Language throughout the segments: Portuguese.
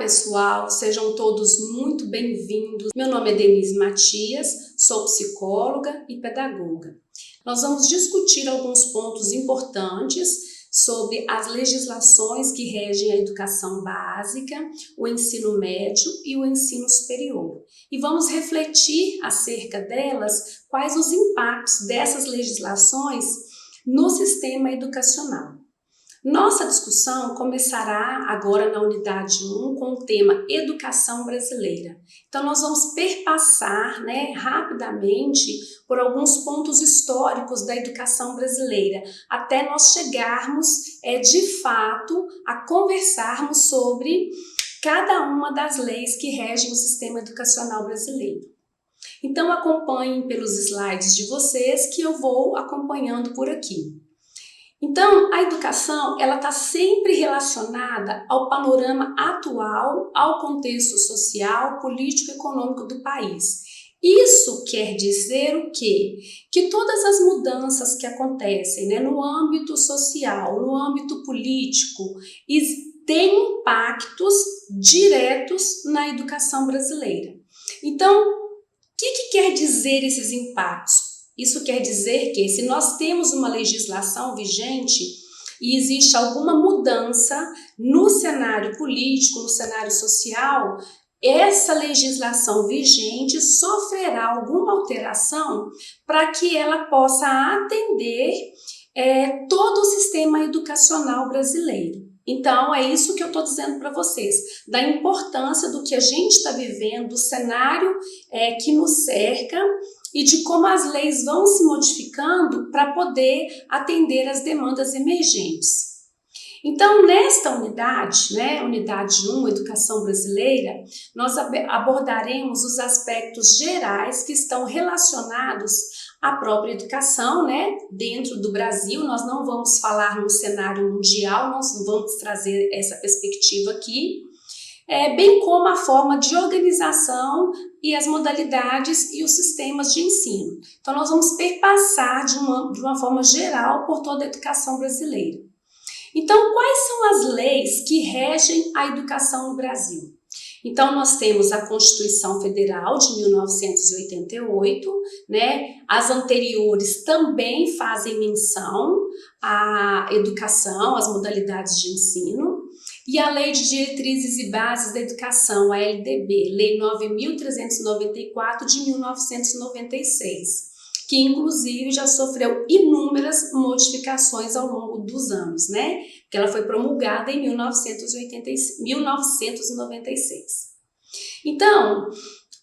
pessoal, sejam todos muito bem-vindos. Meu nome é Denise Matias, sou psicóloga e pedagoga. Nós vamos discutir alguns pontos importantes sobre as legislações que regem a educação básica, o ensino médio e o ensino superior. E vamos refletir acerca delas, quais os impactos dessas legislações no sistema educacional. Nossa discussão começará agora na unidade 1 com o tema Educação Brasileira. Então nós vamos perpassar rapidamente por alguns pontos históricos da educação brasileira, até nós chegarmos de fato a conversarmos sobre cada uma das leis que regem o sistema educacional brasileiro. Então acompanhem pelos slides de vocês que eu vou acompanhando por aqui. Então, a educação, ela está sempre relacionada ao panorama atual, ao contexto social, político e econômico do país. Isso quer dizer o quê? Que todas as mudanças que acontecem no âmbito social, no âmbito político, têm impactos diretos na educação brasileira. Então, o que quer dizer esses impactos? Isso quer dizer que, se nós temos uma legislação vigente e existe alguma mudança no cenário político, no cenário social, essa legislação vigente sofrerá alguma alteração para que ela possa atender todo o sistema educacional brasileiro. Então, é isso que eu estou dizendo para vocês, da importância do que a gente está vivendo, do cenário que nos cerca, e de como as leis vão se modificando para poder atender as demandas emergentes. Então, nesta unidade, unidade 1, Educação Brasileira, nós abordaremos os aspectos gerais que estão relacionados à própria educação, dentro do Brasil. Nós não vamos falar no cenário mundial, nós não vamos trazer essa perspectiva aqui, bem como a forma de organização e as modalidades e os sistemas de ensino. Então, nós vamos perpassar de uma forma geral por toda a educação brasileira. Então, quais são as leis que regem a educação no Brasil? Então, nós temos a Constituição Federal de 1988, As anteriores também fazem menção à educação, às modalidades de ensino. E a Lei de Diretrizes e Bases da Educação, a LDB, Lei 9.394 de 1996, que inclusive já sofreu inúmeras modificações ao longo dos anos, que ela foi promulgada em 1996. Então,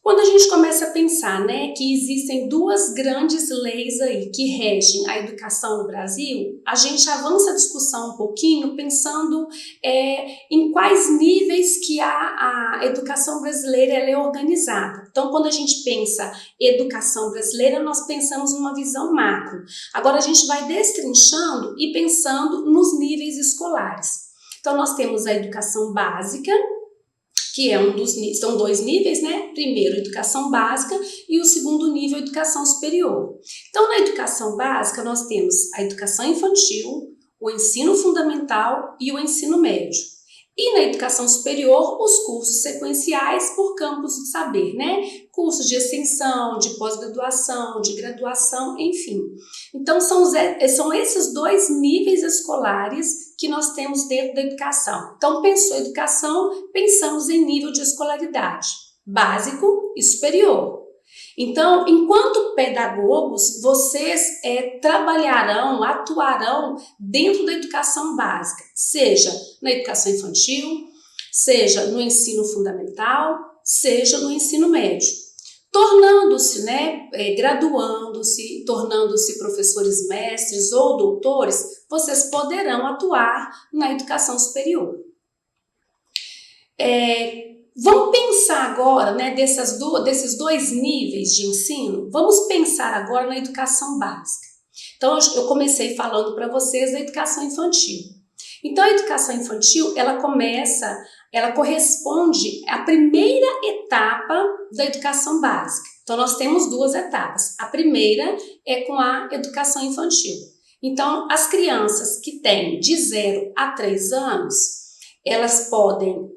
quando a gente começa a pensar que existem duas grandes leis aí que regem a educação no Brasil, a gente avança a discussão um pouquinho pensando em quais níveis que a educação brasileira é organizada. Então, quando a gente pensa educação brasileira, nós pensamos numa visão macro. Agora a gente vai destrinchando e pensando nos níveis escolares. Então, nós temos a educação básica, que são dois níveis, Primeiro, educação básica, e o segundo nível, educação superior. Então, na educação básica, nós temos a educação infantil, o ensino fundamental e o ensino médio. E na educação superior, os cursos sequenciais por campos de saber, Cursos de extensão, de pós-graduação, de graduação, enfim. Então, são esses dois níveis escolares que nós temos dentro da educação. Então, pensou educação, pensamos em nível de escolaridade, básico e superior. Então, enquanto pedagogos, vocês trabalharão, atuarão dentro da educação básica, seja na educação infantil, seja no ensino fundamental, seja no ensino médio, tornando-se, graduando-se, tornando-se professores mestres ou doutores, vocês poderão atuar na educação superior. Vamos pensar agora, desses dois níveis de ensino, vamos pensar agora na educação básica. Então, eu comecei falando para vocês da educação infantil. Então, a educação infantil, ela corresponde à primeira etapa da educação básica. Então, nós temos duas etapas. A primeira é com a educação infantil. Então, as crianças que têm de 0 a 3 anos, elas podem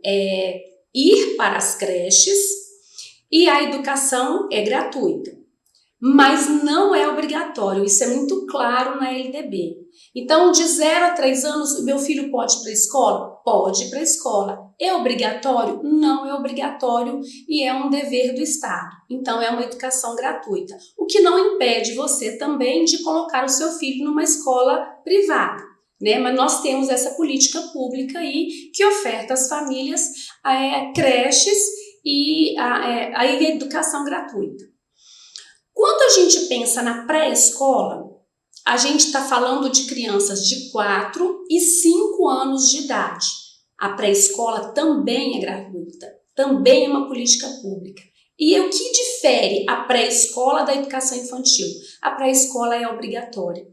ir para as creches e a educação é gratuita, mas não é obrigatório, isso é muito claro na LDB. Então, de 0 a 3 anos, meu filho pode ir para a escola? Pode ir para a escola. É obrigatório? Não é obrigatório e é um dever do Estado. Então, é uma educação gratuita. O que não impede você também de colocar o seu filho numa escola privada, né? Mas nós temos essa política pública aí que oferta às famílias creches e a educação gratuita. Quando a gente pensa na pré-escola, a gente está falando de crianças de 4 e 5 anos de idade. A pré-escola também é gratuita, também é uma política pública. E o que difere a pré-escola da educação infantil? A pré-escola é obrigatória.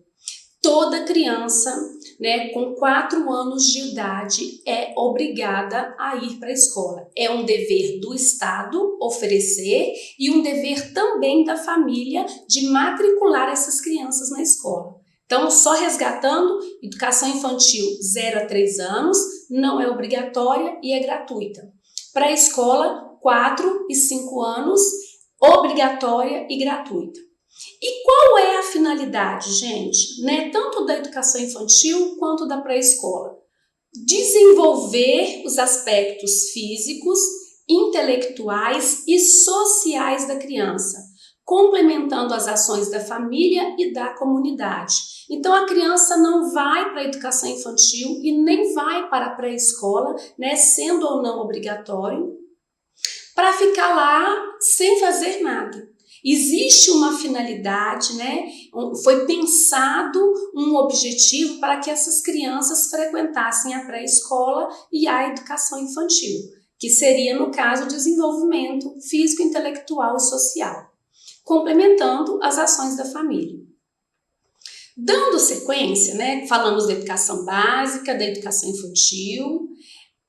Toda criança, né, com 4 anos de idade é obrigada a ir para a escola. É um dever do Estado oferecer e um dever também da família de matricular essas crianças na escola. Então, só resgatando, educação infantil 0 a 3 anos, não é obrigatória e é gratuita. Pré-escola 4 e 5 anos, obrigatória e gratuita. E qual é a finalidade, gente, né? Tanto da educação infantil quanto da pré-escola? Desenvolver os aspectos físicos, intelectuais e sociais da criança, complementando as ações da família e da comunidade. Então, a criança não vai para a educação infantil e nem vai para a pré-escola, né, sendo ou não obrigatório, para ficar lá sem fazer nada. Existe uma finalidade, né? Foi pensado um objetivo para que essas crianças frequentassem a pré-escola e a educação infantil, que seria, no caso, o desenvolvimento físico, intelectual e social, complementando as ações da família. Dando sequência, né? Falamos da educação básica, da educação infantil,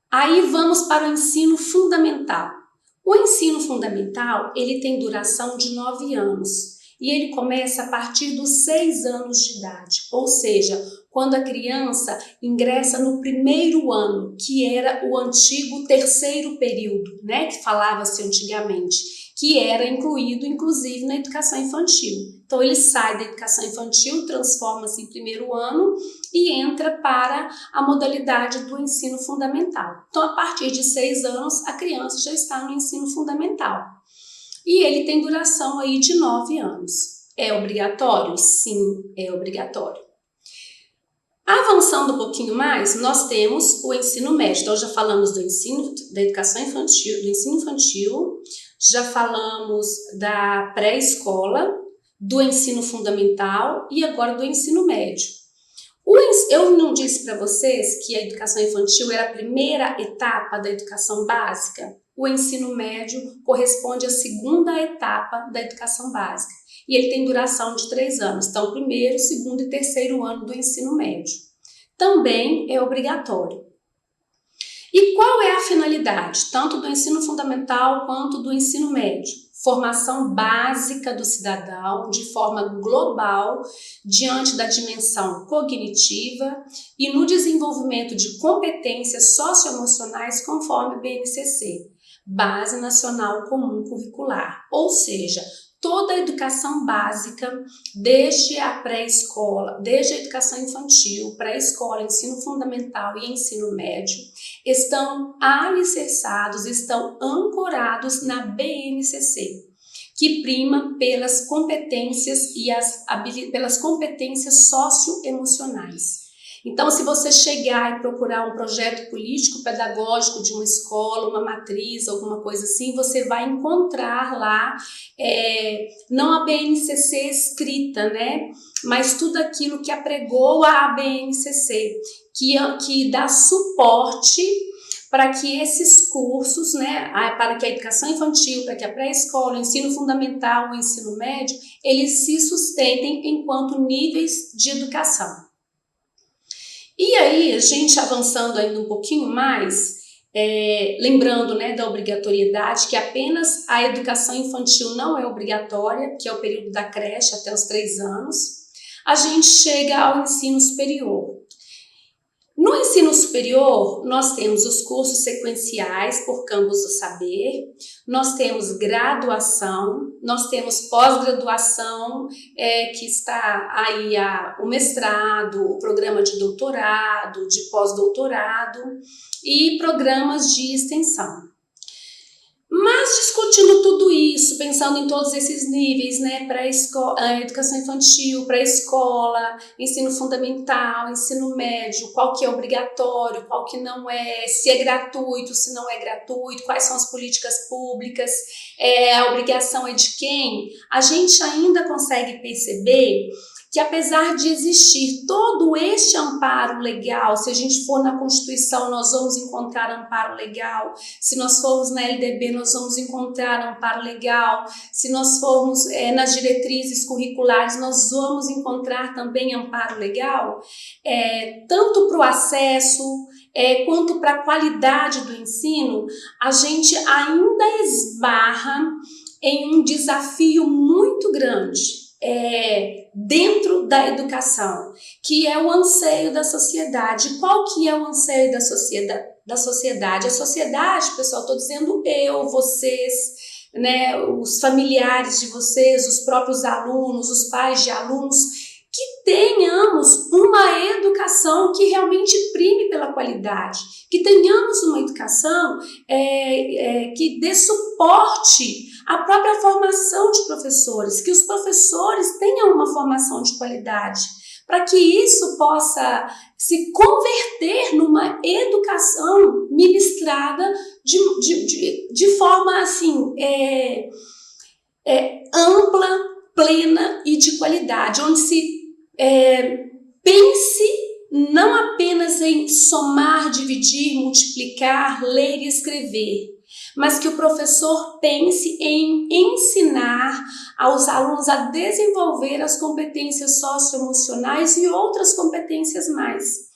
aí vamos para o ensino fundamental. O ensino fundamental, ele tem duração de 9 anos e ele começa a partir dos 6 anos de idade, ou seja, quando a criança ingressa no primeiro ano, que era o antigo terceiro período, né, que falava-se antigamente, que era incluído, inclusive, na educação infantil. Então, ele sai da educação infantil, transforma-se em primeiro ano e entra para a modalidade do ensino fundamental. Então, a partir de 6 anos, a criança já está no ensino fundamental. E ele tem duração aí de 9 anos. É obrigatório? Sim, é obrigatório. Avançando um pouquinho mais, nós temos o ensino médio. Então, já falamos do ensino, da educação infantil, do ensino infantil, já falamos da pré-escola, do ensino fundamental e agora do ensino médio. Eu não disse para vocês que a educação infantil era a primeira etapa da educação básica? O ensino médio corresponde à segunda etapa da educação básica e ele tem duração de 3 anos. Então, primeiro, segundo e terceiro ano do ensino médio. Também é obrigatório. E qual é a finalidade, tanto do ensino fundamental quanto do ensino médio? Formação básica do cidadão de forma global diante da dimensão cognitiva e no desenvolvimento de competências socioemocionais conforme o BNCC, Base Nacional Comum Curricular, ou seja, toda a educação básica, desde a pré-escola, desde a educação infantil, pré-escola, ensino fundamental e ensino médio, estão alicerçados, estão ancorados na BNCC, que prima pelas competências pelas competências socioemocionais. Então, se você chegar e procurar um projeto político-pedagógico de uma escola, uma matriz, alguma coisa assim, você vai encontrar lá, não a BNCC escrita, né? Mas tudo aquilo que apregou a BNCC, que dá suporte para que esses cursos, né, para que a educação infantil, para que a pré-escola, o ensino fundamental, o ensino médio, eles se sustentem enquanto níveis de educação. E aí, a gente avançando ainda um pouquinho mais, lembrando, né, da obrigatoriedade, que apenas a educação infantil não é obrigatória, que é o período da creche até os 3 anos, a gente chega ao ensino superior. No ensino superior, nós temos os cursos sequenciais por campos do saber, nós temos graduação, nós temos pós-graduação, que está aí o mestrado, o programa de doutorado, de pós-doutorado e programas de extensão. Mas discutindo tudo isso, pensando em todos esses níveis, né, pré-escola, educação infantil, pré-escola, ensino fundamental, ensino médio, qual que é obrigatório, qual que não é, se é gratuito, se não é gratuito, quais são as políticas públicas, a obrigação é de quem? A gente ainda consegue perceber que apesar de existir todo este amparo legal, se a gente for na Constituição, nós vamos encontrar amparo legal, se nós formos na LDB, nós vamos encontrar amparo legal, se nós formos nas diretrizes curriculares, nós vamos encontrar também amparo legal, tanto para o acesso, quanto para a qualidade do ensino, a gente ainda esbarra em um desafio muito grande, dentro da educação, que é o anseio da sociedade. Qual que é o anseio da sociedade? A sociedade, pessoal, estou dizendo eu, vocês, né, os familiares de vocês, os próprios alunos, os pais de alunos, que tenhamos uma educação que realmente prime pela qualidade, que tenhamos uma educação que dê suporte à própria formação de professores, que os professores tenham uma formação de qualidade, para que isso possa se converter numa educação ministrada de forma assim, ampla, plena e de qualidade, onde se pense não apenas em somar, dividir, multiplicar, ler e escrever, mas que o professor pense em ensinar aos alunos a desenvolver as competências socioemocionais e outras competências mais.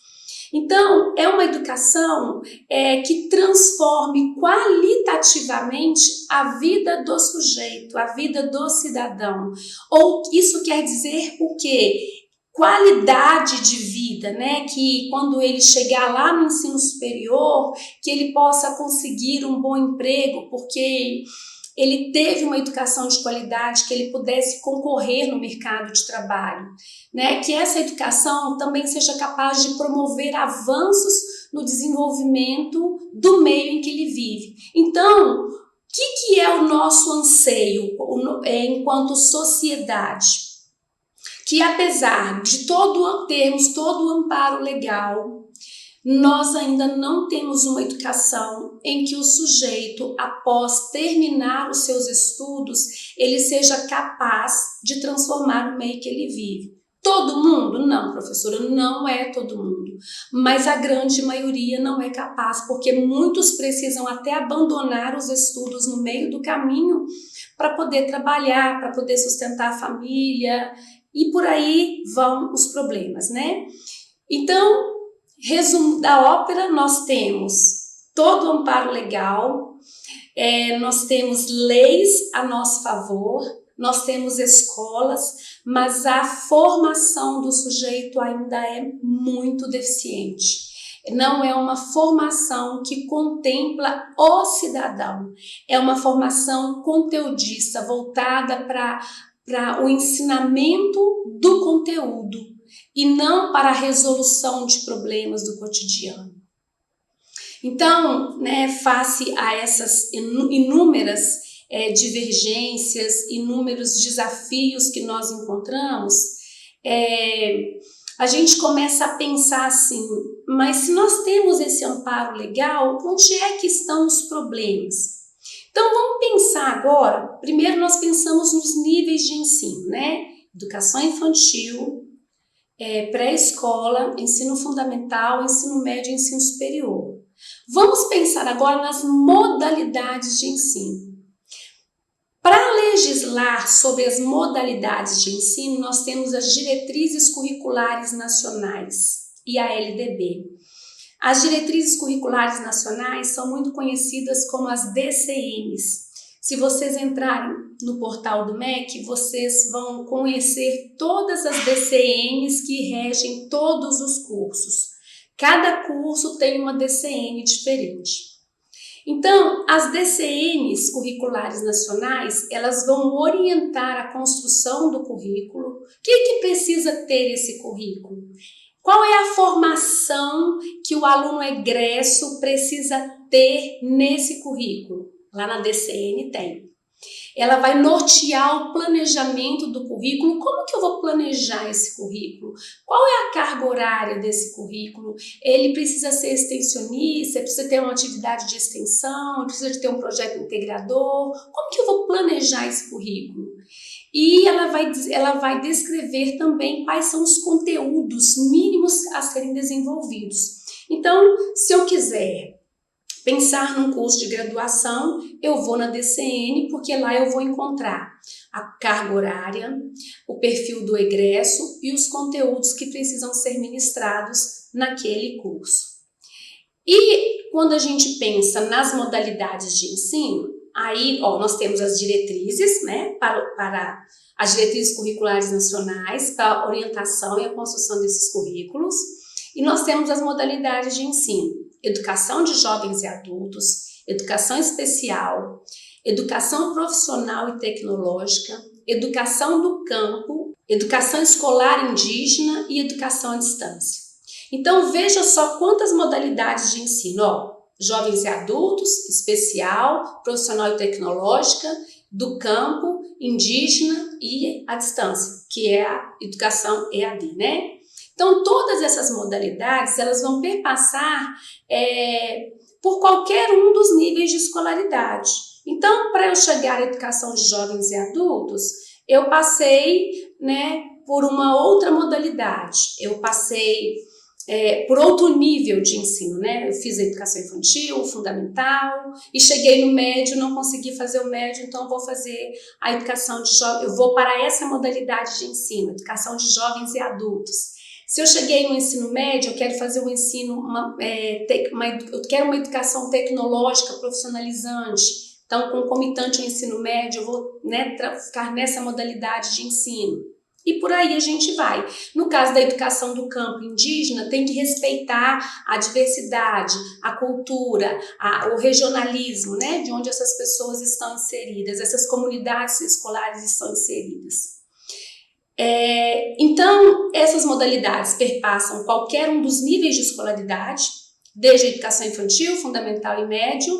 Então, é uma educação que transforme qualitativamente a vida do sujeito, a vida do cidadão. Ou isso quer dizer o quê? Qualidade de vida, né? Que quando ele chegar lá no ensino superior, que ele possa conseguir um bom emprego, porque ele teve uma educação de qualidade, que ele pudesse concorrer no mercado de trabalho, né? Que essa educação também seja capaz de promover avanços no desenvolvimento do meio em que ele vive. Então, o que é o nosso anseio enquanto sociedade? Que apesar de termos todo o amparo legal, nós ainda não temos uma educação em que o sujeito, após terminar os seus estudos, ele seja capaz de transformar o meio que ele vive. Todo mundo? Não, professora, não é todo mundo, mas a grande maioria não é capaz, porque muitos precisam até abandonar os estudos no meio do caminho para poder trabalhar, para poder sustentar a família, e por aí vão os problemas, né? Então, resumo da ópera, nós temos todo o amparo legal, nós temos leis a nosso favor, nós temos escolas, mas a formação do sujeito ainda é muito deficiente. Não é uma formação que contempla o cidadão, é uma formação conteudista, voltada para o ensinamento do conteúdo e não para a resolução de problemas do cotidiano. Então, né, face a essas inúmeras divergências, inúmeros desafios que nós encontramos, a gente começa a pensar assim, mas se nós temos esse amparo legal, onde é que estão os problemas? Então, vamos pensar agora, primeiro nós pensamos nos níveis de ensino, né? Educação infantil, pré-escola, ensino fundamental, ensino médio e ensino superior. Vamos pensar agora nas modalidades de ensino. Para legislar sobre as modalidades de ensino, nós temos as diretrizes curriculares nacionais e a LDB. As diretrizes curriculares nacionais são muito conhecidas como as DCMs. Se vocês entrarem no portal do MEC, vocês vão conhecer todas as DCMs que regem todos os cursos. Cada curso tem uma DCN diferente. Então, as DCNs curriculares nacionais, elas vão orientar a construção do currículo. O que precisa ter esse currículo? Qual é a formação que o aluno egresso precisa ter nesse currículo? Lá na DCN tem. Ela vai nortear o planejamento do currículo. Como que eu vou planejar esse currículo? Qual é a carga horária desse currículo? Ele precisa ser extensionista, precisa ter uma atividade de extensão, precisa de ter um projeto integrador. Como que eu vou planejar esse currículo? E ela vai descrever também quais são os conteúdos mínimos a serem desenvolvidos. Então, se eu quiser pensar num curso de graduação, eu vou na DCN, porque lá eu vou encontrar a carga horária, o perfil do egresso e os conteúdos que precisam ser ministrados naquele curso. E quando a gente pensa nas modalidades de ensino, aí nós temos as diretrizes, né, para as diretrizes curriculares nacionais, para a orientação e a construção desses currículos, e nós temos as modalidades de ensino. Educação de jovens e adultos, educação especial, educação profissional e tecnológica, educação do campo, educação escolar indígena e educação à distância. Então veja só quantas modalidades de ensino, jovens e adultos, especial, profissional e tecnológica, do campo, indígena e à distância, que é a educação EAD, né? Então, todas essas modalidades, elas vão perpassar por qualquer um dos níveis de escolaridade. Então, para eu chegar à educação de jovens e adultos, eu passei, né, por uma outra modalidade. Eu passei por outro nível de ensino, né? Eu fiz a educação infantil, fundamental, e cheguei no médio, não consegui fazer o médio, então eu vou fazer a educação de jovens, eu vou para essa modalidade de ensino, educação de jovens e adultos. Se eu cheguei no ensino médio, eu quero fazer um ensino, eu quero uma educação tecnológica profissionalizante. Então, concomitante ao ensino médio, eu vou, né, ficar nessa modalidade de ensino. E por aí a gente vai. No caso da educação do campo indígena, tem que respeitar a diversidade, a cultura, o regionalismo, né, de onde essas pessoas estão inseridas, essas comunidades escolares estão inseridas. Então, essas modalidades perpassam qualquer um dos níveis de escolaridade, desde a educação infantil, fundamental e médio,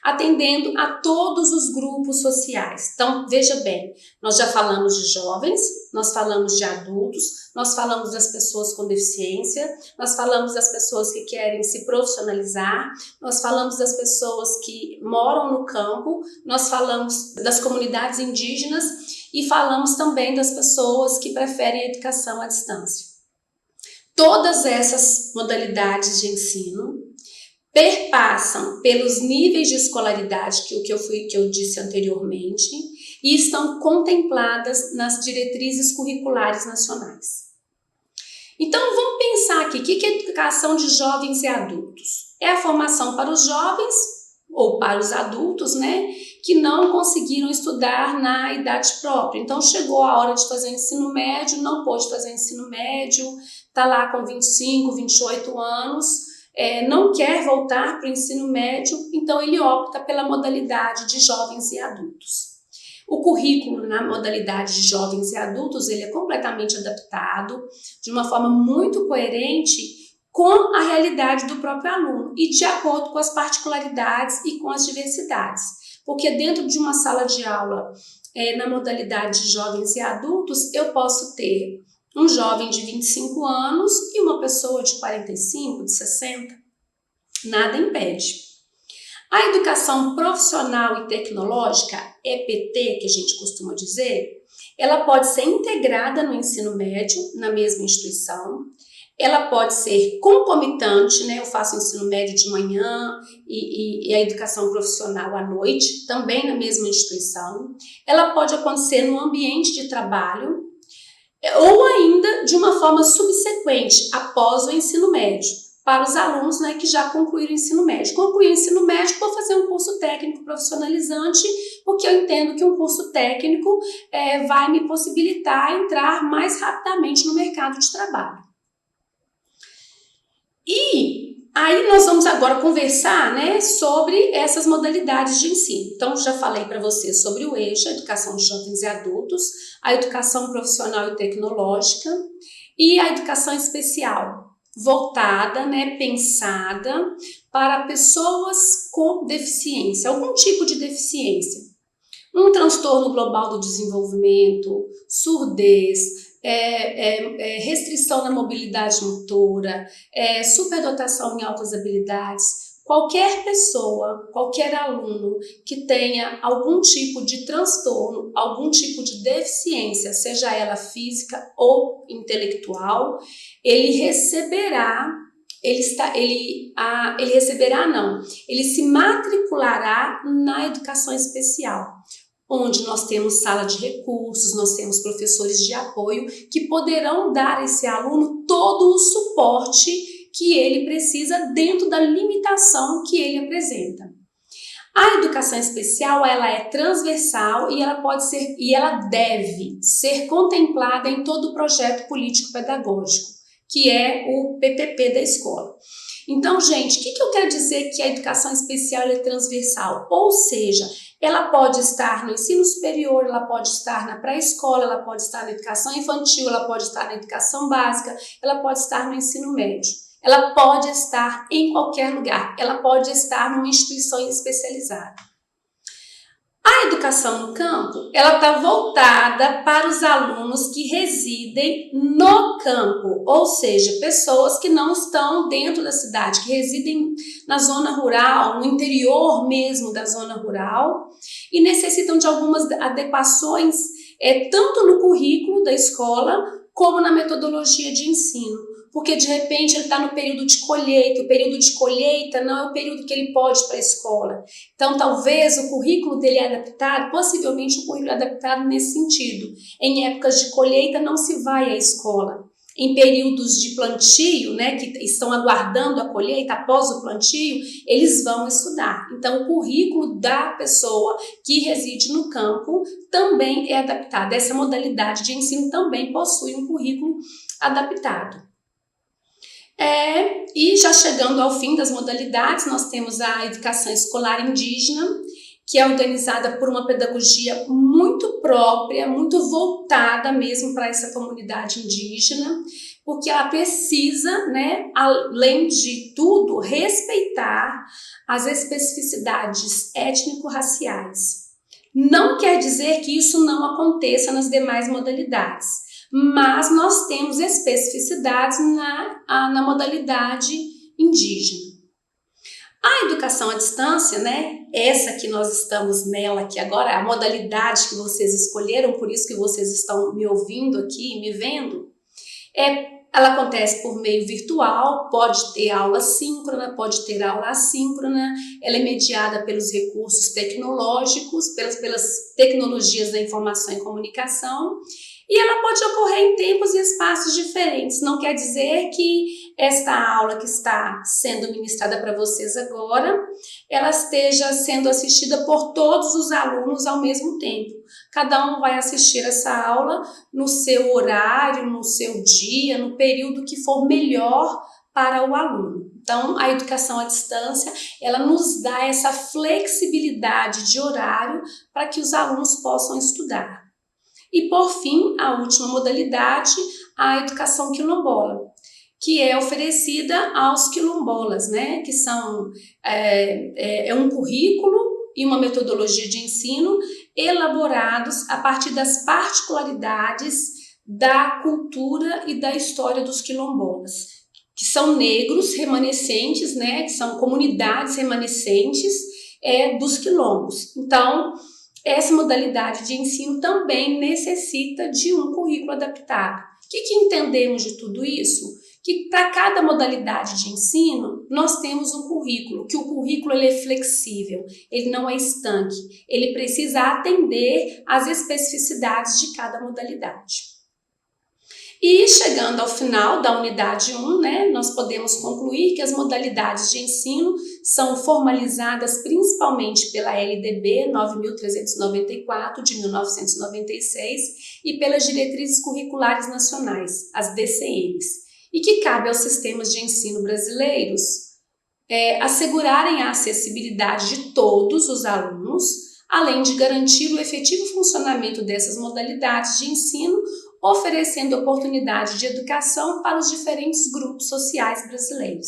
atendendo a todos os grupos sociais. Então, veja bem, nós já falamos de jovens, nós falamos de adultos, nós falamos das pessoas com deficiência, nós falamos das pessoas que querem se profissionalizar, nós falamos das pessoas que moram no campo, nós falamos das comunidades indígenas e falamos também das pessoas que preferem a educação à distância. Todas essas modalidades de ensino perpassam pelos níveis de escolaridade que eu disse anteriormente e estão contempladas nas diretrizes curriculares nacionais. Então, vamos pensar aqui, o que é educação de jovens e adultos? É a formação para os jovens ou para os adultos, né, que não conseguiram estudar na idade própria. Então, chegou a hora de fazer ensino médio, não pôde fazer ensino médio, está lá com 25, 28 anos, não quer voltar para o ensino médio, então ele opta pela modalidade de jovens e adultos. O currículo na modalidade de jovens e adultos, ele é completamente adaptado, de uma forma muito coerente com a realidade do próprio aluno e de acordo com as particularidades e com as diversidades. Porque dentro de uma sala de aula, na modalidade de jovens e adultos, eu posso ter um jovem de 25 anos e uma pessoa de 45, de 60. Nada impede. A educação profissional e tecnológica, EPT, que a gente costuma dizer, ela pode ser integrada no ensino médio, na mesma instituição. Ela pode ser concomitante, né? Eu faço ensino médio de manhã e a educação profissional à noite, também na mesma instituição. Ela pode acontecer no ambiente de trabalho ou ainda de uma forma subsequente, após o ensino médio, para os alunos, né, que já concluíram o ensino médio. Concluí o ensino médio, vou fazer um curso técnico profissionalizante, porque eu entendo que um curso técnico vai me possibilitar entrar mais rapidamente no mercado de trabalho. E aí nós vamos agora conversar, né, sobre essas modalidades de ensino. Então, já falei para vocês sobre o eixo, a educação de jovens e adultos, a educação profissional e tecnológica e a educação especial, voltada, né, pensada para pessoas com deficiência, algum tipo de deficiência. Um transtorno global do desenvolvimento, surdez, restrição na mobilidade motora, superdotação em altas habilidades. Qualquer pessoa, qualquer aluno que tenha algum tipo de transtorno, algum tipo de deficiência, seja ela física ou intelectual, ele receberá, ele se matriculará na educação especial, onde nós temos sala de recursos, nós temos professores de apoio que poderão dar a esse aluno todo o suporte que ele precisa dentro da limitação que ele apresenta. A educação especial, ela é transversal e ela pode ser e ela deve ser contemplada em todo o projeto político-pedagógico, que é o PPP da escola. Então, gente, o que eu quero dizer que a educação especial é transversal? Ou seja, ela pode estar no ensino superior, ela pode estar na pré-escola, ela pode estar na educação infantil, ela pode estar na educação básica, ela pode estar no ensino médio. Ela pode estar em qualquer lugar, ela pode estar numa instituição especializada. A educação no campo, ela está voltada para os alunos que residem no campo, ou seja, pessoas que não estão dentro da cidade, que residem na zona rural, no interior mesmo da zona rural, e necessitam de algumas adequações, tanto no currículo da escola, como na metodologia de ensino. Porque de repente ele está no período de colheita, o período de colheita não é o período que ele pode ir para a escola. Então talvez o currículo dele é adaptado, possivelmente o currículo é adaptado nesse sentido. Em épocas de colheita não se vai à escola. Em períodos de plantio, né, que estão aguardando a colheita, após o plantio, eles vão estudar. Então o currículo da pessoa que reside no campo também é adaptado. Essa modalidade de ensino também possui um currículo adaptado. E já chegando ao fim das modalidades, nós temos a educação escolar indígena, que é organizada por uma pedagogia muito própria, muito voltada mesmo para essa comunidade indígena, porque ela precisa, né, além de tudo, respeitar as especificidades étnico-raciais. Não quer dizer que isso não aconteça nas demais modalidades, mas nós temos especificidades na modalidade indígena. A educação à distância, né, essa que nós estamos nela aqui agora, a modalidade que vocês escolheram, por isso que vocês estão me ouvindo aqui, me vendo, ela acontece por meio virtual, pode ter aula síncrona, pode ter aula assíncrona, ela é mediada pelos recursos tecnológicos, pelas tecnologias da informação e comunicação, e ela pode ocorrer em tempos e espaços diferentes. Não quer dizer que esta aula que está sendo ministrada para vocês agora, ela esteja sendo assistida por todos os alunos ao mesmo tempo. Cada um vai assistir essa aula no seu horário, no seu dia, no período que for melhor para o aluno. Então, a educação à distância, ela nos dá essa flexibilidade de horário para que os alunos possam estudar. E, por fim, a última modalidade, a educação quilombola, que é oferecida aos quilombolas, né? Que são um currículo e uma metodologia de ensino elaborados a partir das particularidades da cultura e da história dos quilombolas, que são negros remanescentes, né? Que são comunidades remanescentes dos quilombos. Então, essa modalidade de ensino também necessita de um currículo adaptado. O que entendemos de tudo isso? Que para cada modalidade de ensino, nós temos um currículo, que o currículo ele é flexível, ele não é estanque, ele precisa atender às especificidades de cada modalidade. E chegando ao final da unidade 1, né, nós podemos concluir que as modalidades de ensino são formalizadas principalmente pela LDB 9.394 de 1996 e pelas Diretrizes Curriculares Nacionais, as DCNs. e que cabe aos sistemas de ensino brasileiros assegurarem a acessibilidade de todos os alunos, além de garantir o efetivo funcionamento dessas modalidades de ensino, oferecendo oportunidade de educação para os diferentes grupos sociais brasileiros.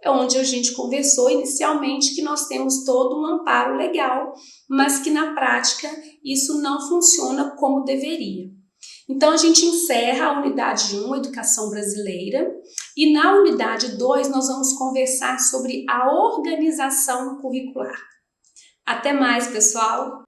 É onde a gente conversou inicialmente que nós temos todo um amparo legal, mas que na prática isso não funciona como deveria. Então a gente encerra a unidade 1, Educação Brasileira, e na unidade 2 nós vamos conversar sobre a organização curricular. Até mais, pessoal!